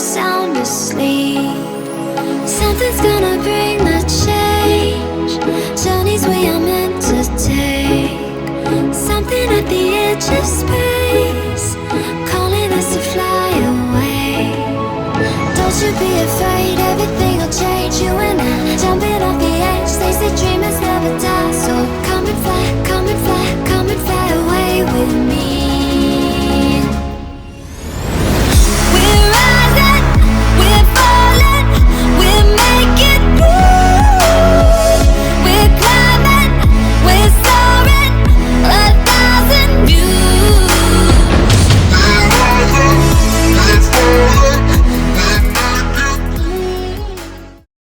sound asleep. Something's gonna bring the change. Journeys we are meant to take. Something at the edge of space, calling us to fly away. Don't you be afraid, everything will change. You and I, jumping off the edge. They say dreamers never die, so come and fly